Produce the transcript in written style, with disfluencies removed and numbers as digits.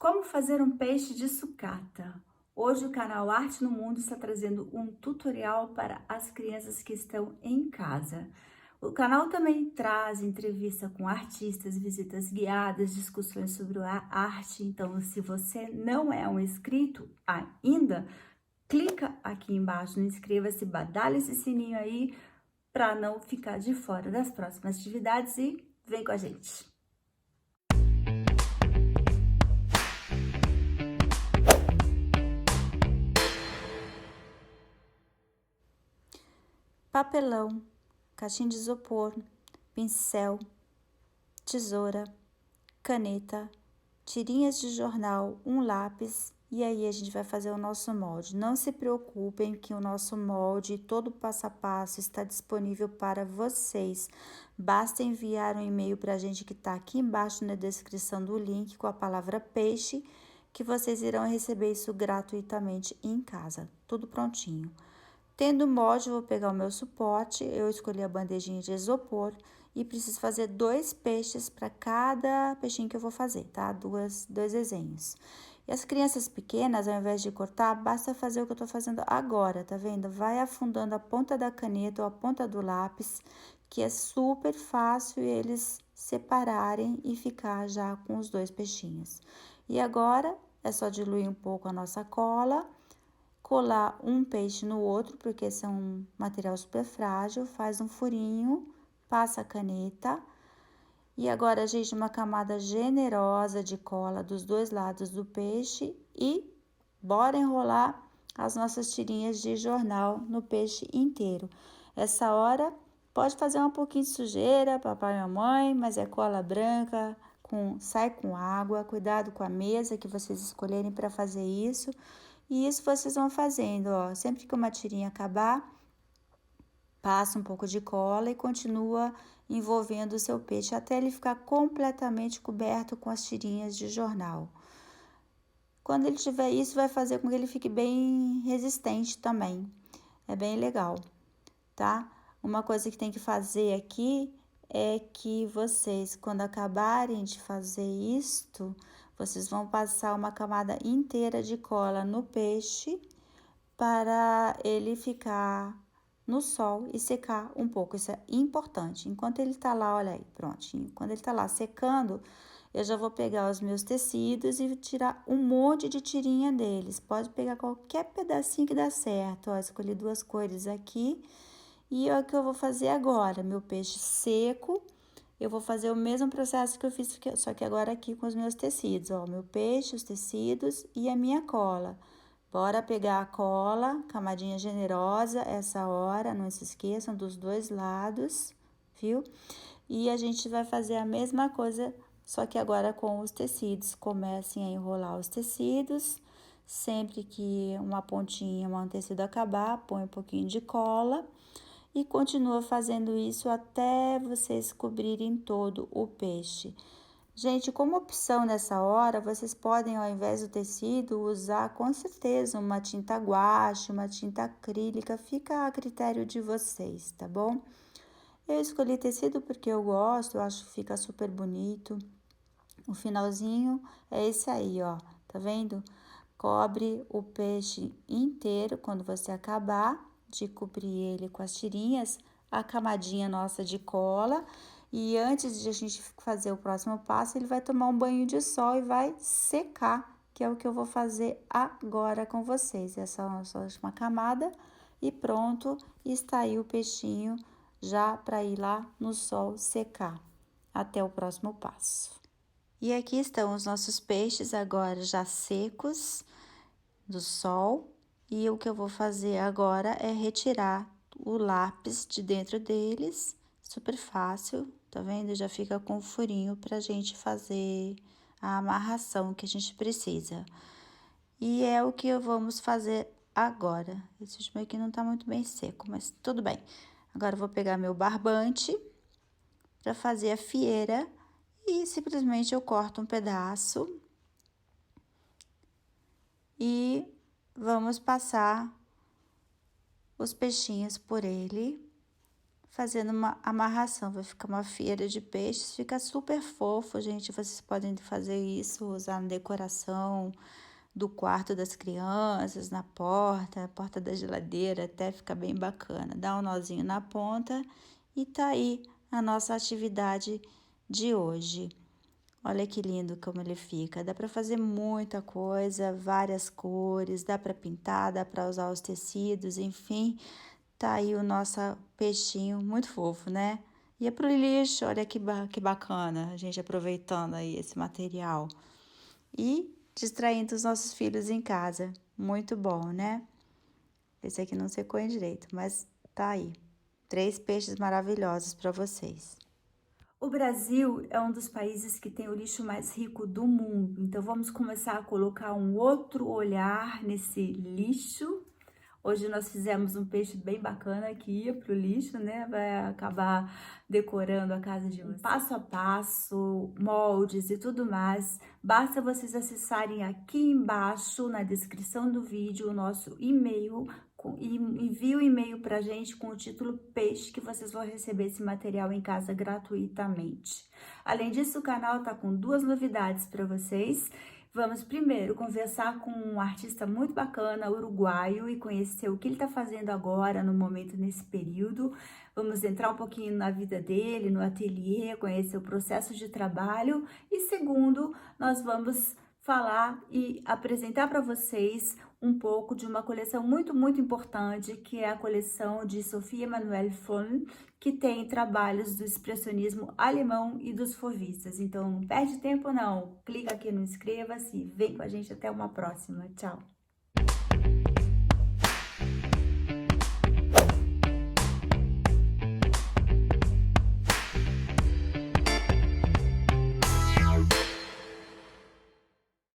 Como fazer um peixe de sucata? Hoje o canal Arte no Mundo está trazendo um tutorial para as crianças que estão em casa. O canal também traz entrevista com artistas, visitas guiadas, discussões sobre a arte. Então, se você não é um inscrito ainda, clica aqui embaixo no inscreva-se, badale esse sininho aí para não ficar de fora das próximas atividades e vem com a gente. Papelão, caixinha de isopor, pincel, tesoura, caneta, tirinhas de jornal, um lápis e aí a gente vai fazer o nosso molde. Não se preocupem que o nosso molde, todo o passo a passo está disponível para vocês. Basta enviar um e-mail para a gente que está aqui embaixo na descrição do link com a palavra peixe, que vocês irão receber isso gratuitamente em casa, tudo prontinho. Tendo o molde, eu vou pegar o meu suporte, eu escolhi a bandejinha de isopor e preciso fazer 2 peixes para cada peixinho que eu vou fazer, tá? Dois desenhos. E as crianças pequenas, ao invés de cortar, basta fazer o que eu tô fazendo agora, tá vendo? Vai afundando a ponta da caneta ou a ponta do lápis, que é super fácil eles separarem e ficar já com os 2 peixinhos. E agora, é só diluir um pouco a nossa cola, colar um peixe no outro, porque esse é um material super frágil, faz um furinho, passa a caneta. E agora, gente, uma camada generosa de cola dos 2 lados do peixe e bora enrolar as nossas tirinhas de jornal no peixe inteiro. Essa hora, pode fazer um pouquinho de sujeira, papai e mamãe, mas é cola branca, sai com água, cuidado com a mesa que vocês escolherem para fazer isso. E isso vocês vão fazendo, ó, sempre que uma tirinha acabar, passa um pouco de cola e continua envolvendo o seu peixe até ele ficar completamente coberto com as tirinhas de jornal. Quando ele tiver isso, vai fazer com que ele fique bem resistente também. É bem legal, tá? Uma coisa que tem que fazer aqui é que vocês, quando acabarem de fazer isto, vocês vão passar uma camada inteira de cola no peixe para ele ficar no sol e secar um pouco. Isso é importante. Enquanto ele tá lá, olha aí, prontinho. Quando ele tá lá secando, eu já vou pegar os meus tecidos e tirar um monte de tirinha deles. Pode pegar qualquer pedacinho que dá certo. Ó, escolhi 2 cores aqui. E é o que eu vou fazer agora, meu peixe seco. Eu vou fazer o mesmo processo que eu fiz, só que agora aqui com os meus tecidos, ó, meu peixe, os tecidos e a minha cola. Bora pegar a cola, camadinha generosa, essa hora, não se esqueçam dos 2 lados, viu? E a gente vai fazer a mesma coisa, só que agora com os tecidos. Comecem a enrolar os tecidos, sempre que uma pontinha, um tecido acabar, põe um pouquinho de cola. E continua fazendo isso até vocês cobrirem todo o peixe. Gente, como opção nessa hora, vocês podem, ao invés do tecido, usar com certeza uma tinta guache, uma tinta acrílica, fica a critério de vocês, tá bom? Eu escolhi tecido porque eu gosto, eu acho que fica super bonito. O finalzinho é esse aí, ó, tá vendo? Cobre o peixe inteiro quando você acabar de cobrir ele com as tirinhas, a camadinha nossa de cola. E antes de a gente fazer o próximo passo, ele vai tomar um banho de sol e vai secar, que é o que eu vou fazer agora com vocês. Essa é a nossa última camada e pronto, está aí o peixinho já para ir lá no sol secar. Até o próximo passo. E aqui estão os nossos peixes agora já secos do sol. E o que eu vou fazer agora é retirar o lápis de dentro deles. Super fácil, tá vendo? Já fica com furinho pra gente fazer a amarração que a gente precisa. E é o que vamos fazer agora. Esse último aqui não tá muito bem seco, mas tudo bem. Agora eu vou pegar meu barbante para fazer a fieira e simplesmente eu corto um pedaço e vamos passar os peixinhos por ele, fazendo uma amarração. Vai ficar uma feira de peixes, fica super fofo, gente. Vocês podem fazer isso, usar na decoração do quarto das crianças, na porta da geladeira, até fica bem bacana. Dá um nozinho na ponta e tá aí a nossa atividade de hoje. Olha que lindo como ele fica. Dá para fazer muita coisa, várias cores, dá para pintar, dá para usar os tecidos, enfim. Tá aí o nosso peixinho, muito fofo, né? E é pro lixo, olha que bacana, a gente aproveitando aí esse material. E distraindo os nossos filhos em casa. Muito bom, né? Esse aqui não secou em direito, mas tá aí. 3 peixes maravilhosos para vocês. O Brasil é um dos países que tem o lixo mais rico do mundo, então vamos começar a colocar um outro olhar nesse lixo. Hoje nós fizemos um peixe bem bacana que ia pro lixo, né? Vai acabar decorando a casa de vocês. Passo a passo, moldes e tudo mais. Basta vocês acessarem aqui embaixo na descrição do vídeo o nosso e-mail e envie o e-mail pra gente com o título Peixe, que vocês vão receber esse material em casa gratuitamente. Além disso, o canal tá com 2 novidades para vocês. Vamos primeiro conversar com um artista muito bacana, uruguaio, e conhecer o que ele está fazendo agora, no momento, nesse período. Vamos entrar um pouquinho na vida dele, no ateliê, conhecer o processo de trabalho. E segundo, nós vamos falar e apresentar para vocês um pouco de uma coleção muito importante, que é a coleção de Sophie Emanuelle Follen, que tem trabalhos do expressionismo alemão e dos fauvistas. Então, não perde tempo não, clica aqui no inscreva-se e vem com a gente até uma próxima. Tchau!